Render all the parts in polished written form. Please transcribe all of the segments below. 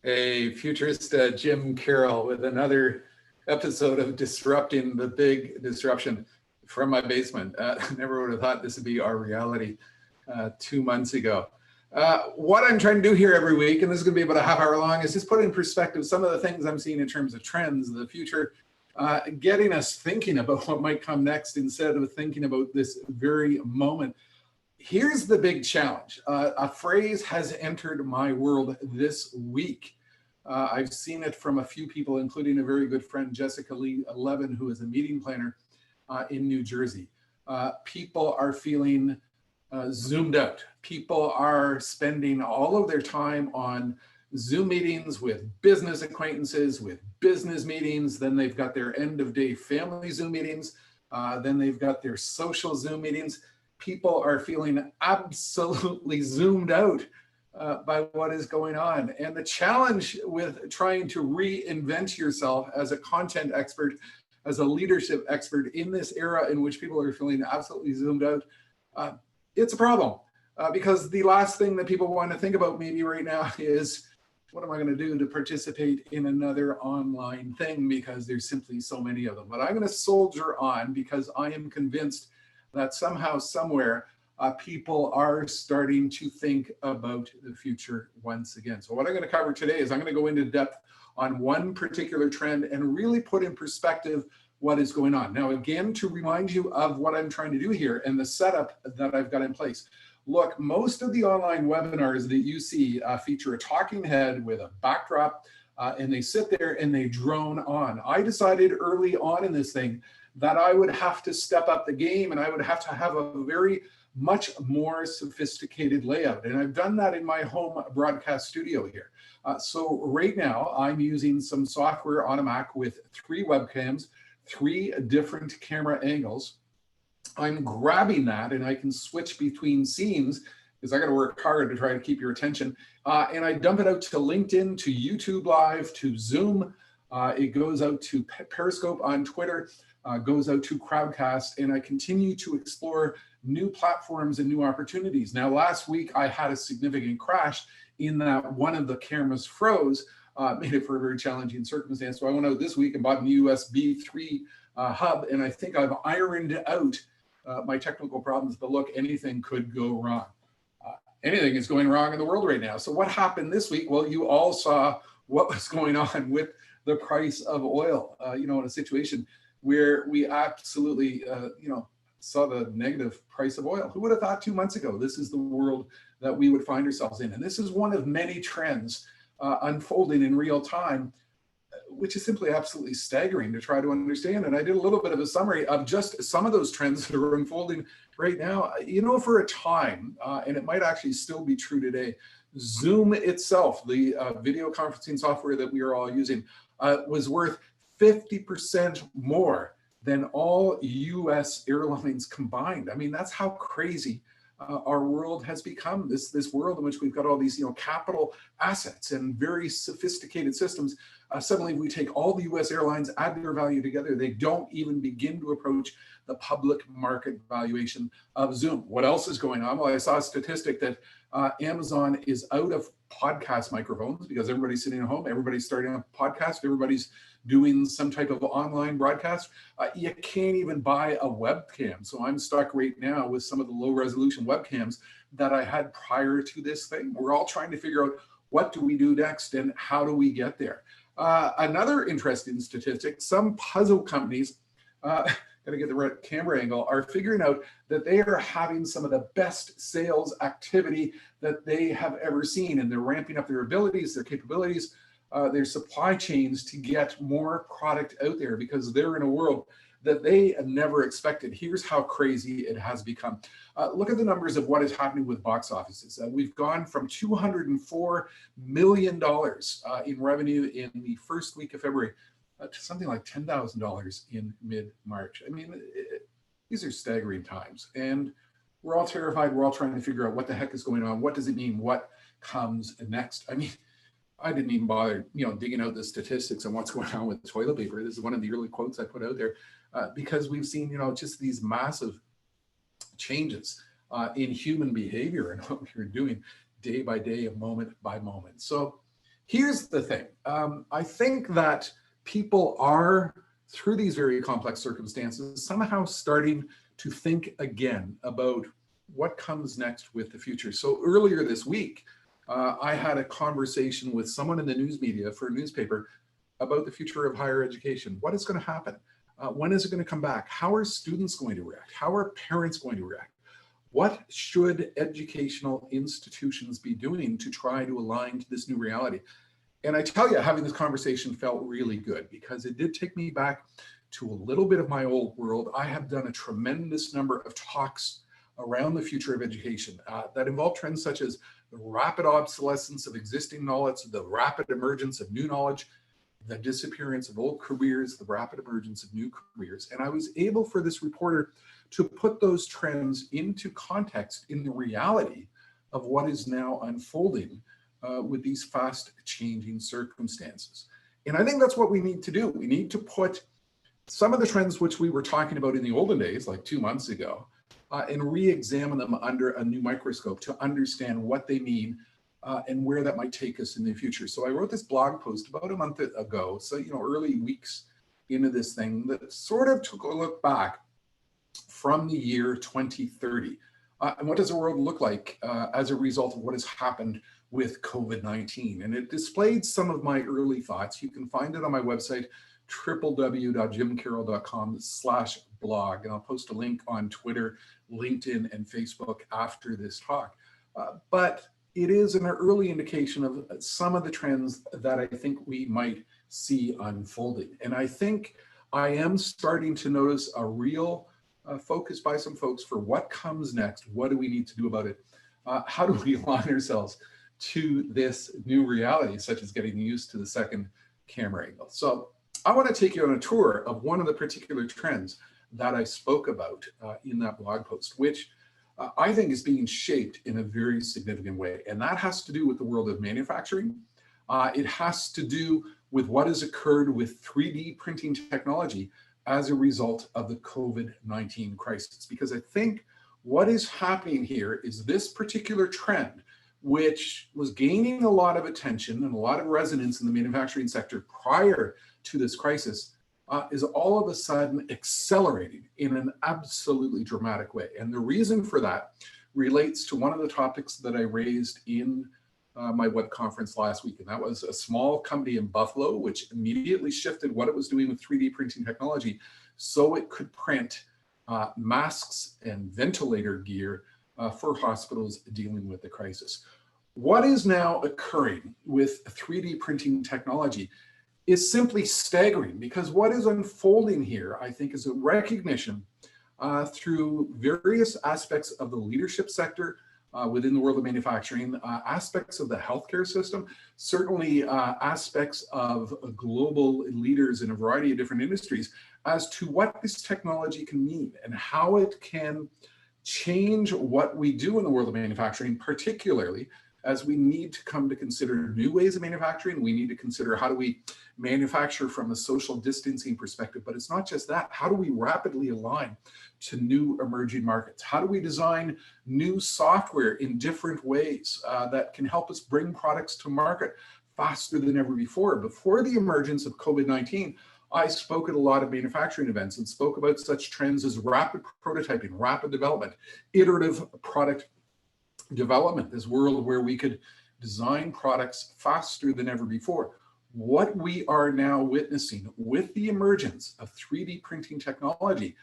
Hey, futurist Jim Carroll with another episode of Disrupting the Big Disruption from my basement. Never would have thought this would be our reality 2 months ago. What I'm trying to do here every week, and this is going to be about a half hour long, is just put in perspective some of the things I'm seeing in terms of trends, the future, getting us thinking about what might come next instead of thinking about this very moment. Here's the big challenge. A phrase has entered my world this week. I've seen it from a few people, including a very good friend, Jessica Lee Levin, who is a meeting planner in New Jersey. People are feeling zoomed out. People are spending all of their time on Zoom meetings with business acquaintances, with business meetings. Then they've got their end of day family Zoom meetings. Then they've got their social Zoom meetings. People are feeling absolutely zoomed out by what is going on. And the challenge with trying to reinvent yourself as a content expert, as a leadership expert in this era in which people are feeling absolutely zoomed out, it's a problem. Because the last thing that people want to think about maybe right now is, what am I going to do to participate in another online thing? Because there's simply so many of them. But I'm going to soldier on because I am convinced that somehow, somewhere, people are starting to think about the future once again. So what I'm going to cover today is I'm going to go into depth on one particular trend and really put in perspective what is going on. Now, again, to remind you of what I'm trying to do here and the setup that I've got in place. Look, most of the online webinars that you see feature a talking head with a backdrop, and they sit there and they drone on. I decided early on in this thing that I would have to step up the game and I would have to have a very much more sophisticated layout. And I've done that in my home broadcast studio here. So right now I'm using some software on a Mac with 3 webcams, 3 different camera angles. I'm grabbing that and I can switch between scenes because I got to work hard to try to keep your attention. And I dump it out to LinkedIn, to YouTube Live, to Zoom. It goes out to Periscope on Twitter. Goes out to Crowdcast, and I continue to explore new platforms and new opportunities. Now, last week I had a significant crash in that one of the cameras froze, made it for a very challenging circumstance. So I went out this week and bought a USB 3 hub, and I think I've ironed out my technical problems, but look, anything could go wrong. Anything is going wrong in the world right now. So what happened this week? Well, you all saw what was going on with the price of oil, in a situation where we absolutely, saw the negative price of oil. Who would have thought 2 months ago this is the world that we would find ourselves in? And this is one of many trends unfolding in real time, which is simply absolutely staggering to try to understand. And I did a little bit of a summary of just some of those trends that are unfolding right now. For a time, and it might actually still be true today, Zoom itself, the video conferencing software that we are all using, was worth 50% more than all US airlines combined. I mean, that's how crazy our world has become. This world in which we've got all these capital assets and very sophisticated systems. Suddenly we take all the US airlines, add their value together, they don't even begin to approach the public market valuation of Zoom. What else is going on? Well, I saw a statistic that Amazon is out of podcast microphones because everybody's sitting at home, everybody's starting a podcast, everybody's doing some type of online broadcast. You can't even buy a webcam. So I'm stuck right now with some of the low resolution webcams that I had prior to this thing. We're all trying to figure out what do we do next and how do we get there. Another interesting statistic, some puzzle companies, gotta get the right camera angle, are figuring out that they are having some of the best sales activity that they have ever seen. And they're ramping up their abilities, their capabilities, their supply chains to get more product out there because they're in a world that they never expected. Here's how crazy it has become. Look at the numbers of what is happening with box offices. We've gone from $204 million in revenue in the first week of February to something like $10,000 in mid-March. I mean, these are staggering times. And we're all terrified. We're all trying to figure out what the heck is going on. What does it mean? What comes next? I mean, I didn't even bother, digging out the statistics on what's going on with toilet paper. This is one of the early quotes I put out there because we've seen, just these massive changes in human behavior and what we're doing day by day, moment by moment. So Here's the thing. I think that people are, through these very complex circumstances, somehow starting to think again about what comes next with the future. So earlier this week, I had a conversation with someone in the news media for a newspaper about the future of higher education. What is going to happen? When is it going to come back? How are students going to react? How are parents going to react? What should educational institutions be doing to try to align to this new reality? And I tell you, having this conversation felt really good because it did take me back to a little bit of my old world. I have done a tremendous number of talks around the future of education that involve trends such as the rapid obsolescence of existing knowledge, the rapid emergence of new knowledge, the disappearance of old careers, the rapid emergence of new careers. And I was able for this reporter to put those trends into context in the reality of what is now unfolding with these fast changing circumstances. And I think that's what we need to do. We need to put some of the trends which we were talking about in the olden days, like 2 months ago, and re-examine them under a new microscope to understand what they mean and where that might take us in the future. So I wrote this blog post about a month ago, so early weeks into this thing, that sort of took a look back from the year 2030. And what does the world look like as a result of what has happened with COVID-19? And it displayed some of my early thoughts. You can find it on my website, www.jimcarroll.com/blog. And I'll post a link on Twitter, LinkedIn, and Facebook after this talk. But it is an early indication of some of the trends that I think we might see unfolding. And I think I am starting to notice a real focus by some folks for what comes next. What do we need to do about it? How do we align ourselves to this new reality, such as getting used to the second camera angle? So I want to take you on a tour of one of the particular trends that I spoke about in that blog post, which I think is being shaped in a very significant way. And that has to do with the world of manufacturing. It has to do with what has occurred with 3D printing technology as a result of the COVID-19 crisis. Because I think what is happening here is this particular trend, which was gaining a lot of attention and a lot of resonance in the manufacturing sector prior to this crisis, is all of a sudden accelerating in an absolutely dramatic way. And the reason for that relates to one of the topics that I raised in my web conference last week. And that was a small company in Buffalo, which immediately shifted what it was doing with 3D printing technology so it could print masks and ventilator gear for hospitals dealing with the crisis. What is now occurring with 3D printing technology is simply staggering, because what is unfolding here, I think, is a recognition through various aspects of the leadership sector within the world of manufacturing, aspects of the healthcare system, certainly aspects of global leaders in a variety of different industries, as to what this technology can mean and how it can change what we do in the world of manufacturing, particularly as we need to come to consider new ways of manufacturing. We need to consider, how do we manufacture from a social distancing perspective? But it's not just that. How do we rapidly align to new emerging markets? How do we design new software in different ways that can help us bring products to market faster than ever before? Before the emergence of COVID-19, I spoke at a lot of manufacturing events and spoke about such trends as rapid prototyping, rapid development, iterative product development, this world where we could design products faster than ever before. What we are now witnessing with the emergence of 3D printing technology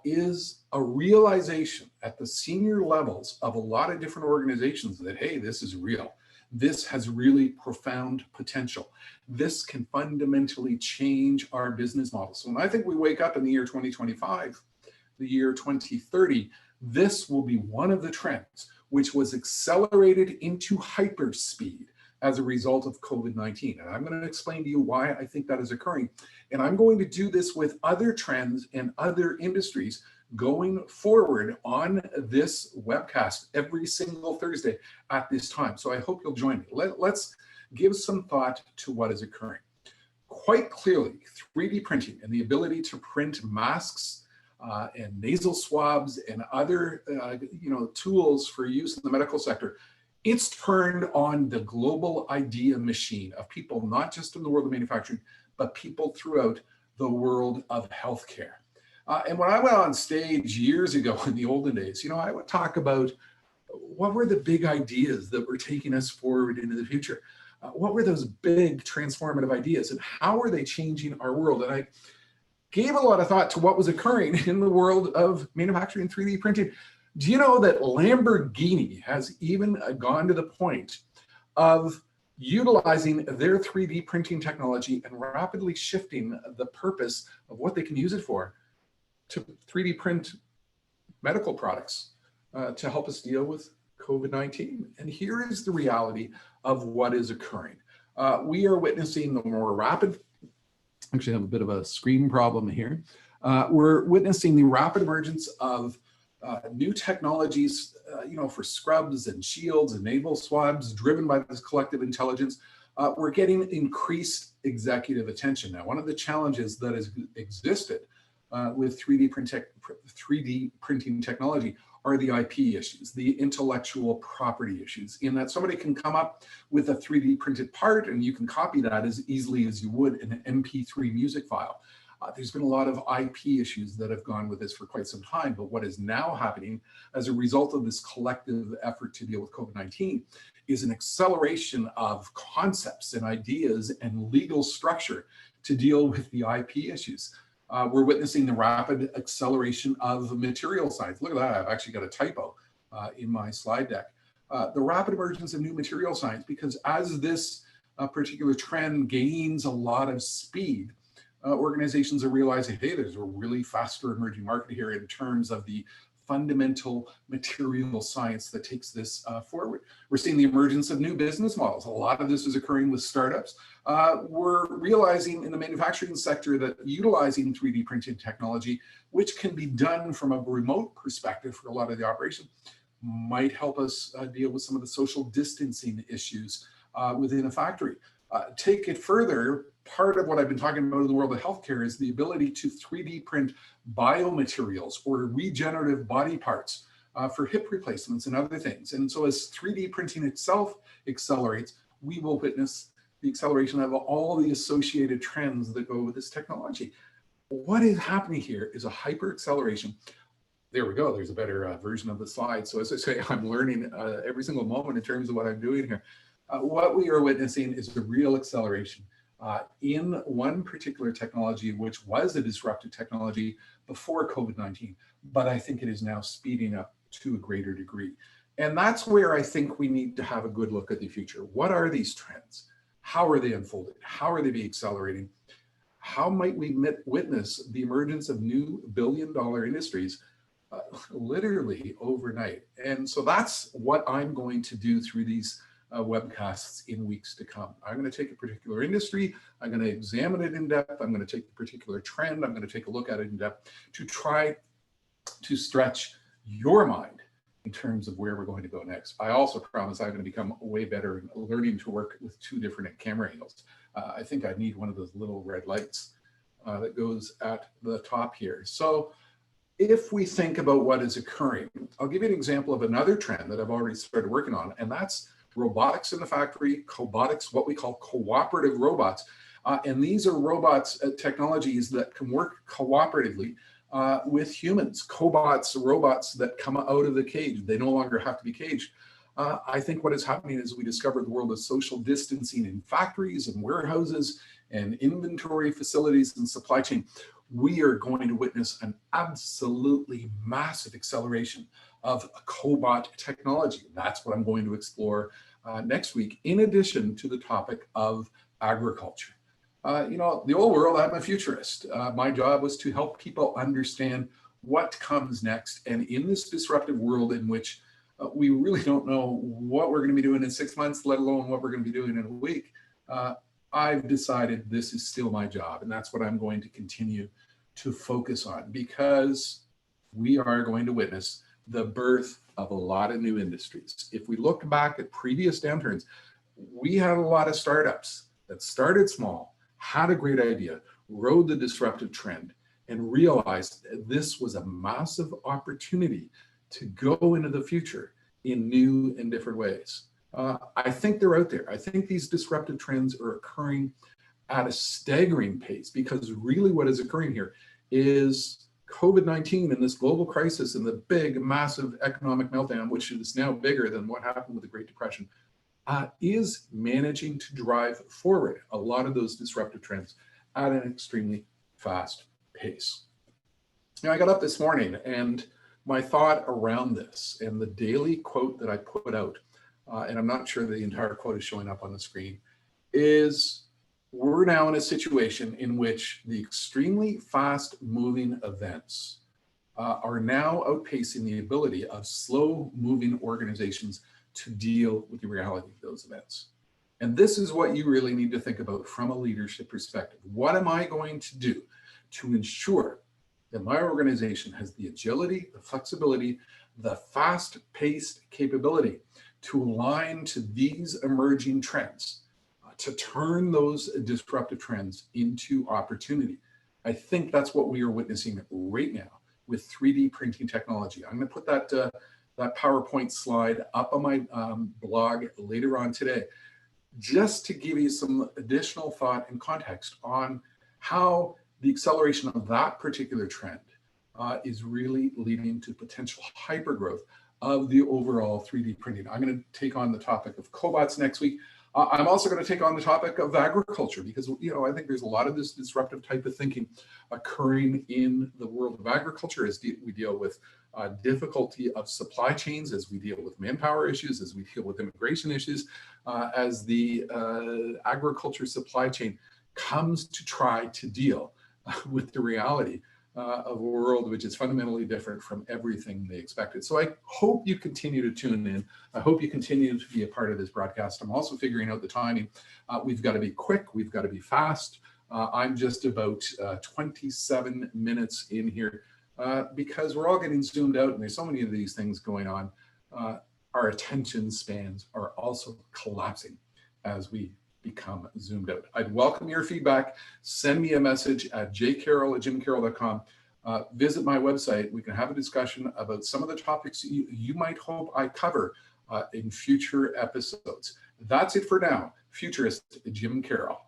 is a realization at the senior levels of a lot of different organizations that, hey, this is real. This has really profound potential. This can fundamentally change our business model. So when I think we wake up in the year 2025, the year 2030, this will be one of the trends which was accelerated into hyperspeed as a result of COVID-19. And I'm going to explain to you why I think that is occurring. And I'm going to do this with other trends and other industries going forward on this webcast every single Thursday at this time. So I hope you'll join me. Let's give some thought to what is occurring. Quite clearly, 3D printing and the ability to print masks and nasal swabs and other tools for use in the medical sector It's turned on the global idea machine of people, not just in the world of manufacturing, but people throughout the world of healthcare. And when I went on stage years ago in the olden days, I would talk about what were the big ideas that were taking us forward into the future. What were those big transformative ideas and how are they changing our world? And I gave a lot of thought to what was occurring in the world of manufacturing 3D printing. Do you know that Lamborghini has even gone to the point of utilizing their 3D printing technology and rapidly shifting the purpose of what they can use it for to 3D print medical products to help us deal with COVID-19? And here is the reality of what is occurring. We are witnessing the more rapid, actually I have a bit of a screen problem here. We're witnessing the rapid emergence of new technologies, for scrubs and shields and nasal swabs driven by this collective intelligence. We're getting increased executive attention. Now, one of the challenges that has existed with 3D printing technology are the IP issues, the intellectual property issues, in that somebody can come up with a 3D printed part and you can copy that as easily as you would in an MP3 music file. There's been a lot of IP issues that have gone with this for quite some time, but what is now happening as a result of this collective effort to deal with COVID-19 is an acceleration of concepts and ideas and legal structure to deal with the IP issues. We're witnessing the rapid acceleration of material science. Look at that, I've actually got a typo in my slide deck. The rapid emergence of new material science, because as this particular trend gains a lot of speed, organizations are realizing, hey, there's a really faster emerging market here in terms of the fundamental material science that takes this forward. We're seeing the emergence of new business models. A lot of this is occurring with startups. We're realizing in the manufacturing sector that utilizing 3D printing technology, which can be done from a remote perspective for a lot of the operation, might help us deal with some of the social distancing issues within a factory. Take it further, part of what I've been talking about in the world of healthcare is the ability to 3D print biomaterials or regenerative body parts for hip replacements and other things. And so as 3D printing itself accelerates, we will witness the acceleration of all the associated trends that go with this technology. What is happening here is a hyper acceleration. There we go, there's a better version of the slide. So as I say, I'm learning every single moment in terms of what I'm doing here. What we are witnessing is a real acceleration in one particular technology, which was a disruptive technology before COVID-19, but I think it is now speeding up to a greater degree. And that's where I think we need to have a good look at the future. What are these trends? How are they unfolding? How are they being accelerating? How might we witness the emergence of new billion-dollar industries literally overnight? And so that's what I'm going to do through these webcasts in weeks to come. I'm going to take a particular industry, I'm going to examine it in depth, I'm going to take a particular trend, I'm going to take a look at it in depth to try to stretch your mind in terms of where we're going to go next. I also promise I'm going to become way better in learning to work with two different camera angles. I think I need one of those little red lights that goes at the top here. So if we think about what is occurring, I'll give you an example of another trend that I've already started working on, and that's robotics in the factory, cobotics, what we call cooperative robots. And these are robots, technologies that can work cooperatively with humans. Cobots, robots that come out of the cage. They no longer have to be caged. I think what is happening is we discover the world of social distancing in factories and warehouses and inventory facilities and supply chain. We are going to witness an absolutely massive acceleration of cobot technology. That's what I'm going to explore next week, in addition to the topic of agriculture. The old world, I'm a futurist. My job was to help people understand what comes next. And in this disruptive world in which we really don't know what we're going to be doing in 6 months, let alone what we're going to be doing in a week, I've decided this is still my job. And that's what I'm going to continue to focus on, because we are going to witness the birth of a lot of new industries. If we look back at previous downturns, we had a lot of startups that started small, had a great idea, rode the disruptive trend, and realized that this was a massive opportunity to go into the future in new and different ways. I think they're out there. I think these disruptive trends are occurring at a staggering pace, because really what is occurring here is COVID-19 and this global crisis and the big, massive economic meltdown, which is now bigger than what happened with the Great Depression, is managing to drive forward a lot of those disruptive trends at an extremely fast pace. Now, I got up this morning and my thought around this and the daily quote that I put out, and I'm not sure the entire quote is showing up on the screen, is we're now in a situation in which the extremely fast moving events are now outpacing the ability of slow moving organizations to deal with the reality of those events. And this is what you really need to think about from a leadership perspective. What am I going to do to ensure that my organization has the agility, the flexibility, the fast-paced capability to align to these emerging trends, to turn those disruptive trends into opportunity? I think that's what we are witnessing right now with 3D printing technology. I'm going to put that PowerPoint slide up on my blog later on today, just to give you some additional thought and context on how the acceleration of that particular trend is really leading to potential hypergrowth of the overall 3D printing. I'm going to take on the topic of cobots next week. I'm also going to take on the topic of agriculture, because I think there's a lot of this disruptive type of thinking occurring in the world of agriculture as we deal with difficulty of supply chains, as we deal with manpower issues, as we deal with immigration issues, as the agriculture supply chain comes to try to deal with the reality of a world which is fundamentally different from everything they expected. So I hope you continue to tune in. I hope you continue to be a part of this broadcast. I'm also figuring out the timing. We've got to be quick. We've got to be fast. I'm just about 27 minutes in here because we're all getting zoomed out and there's so many of these things going on. Our attention spans are also collapsing as we become zoomed out. I'd welcome your feedback. Send me a message at jcarroll@jimcarroll.com. Visit my website. We can have a discussion about some of the topics you might hope I cover in future episodes. That's it for now. Futurist Jim Carroll.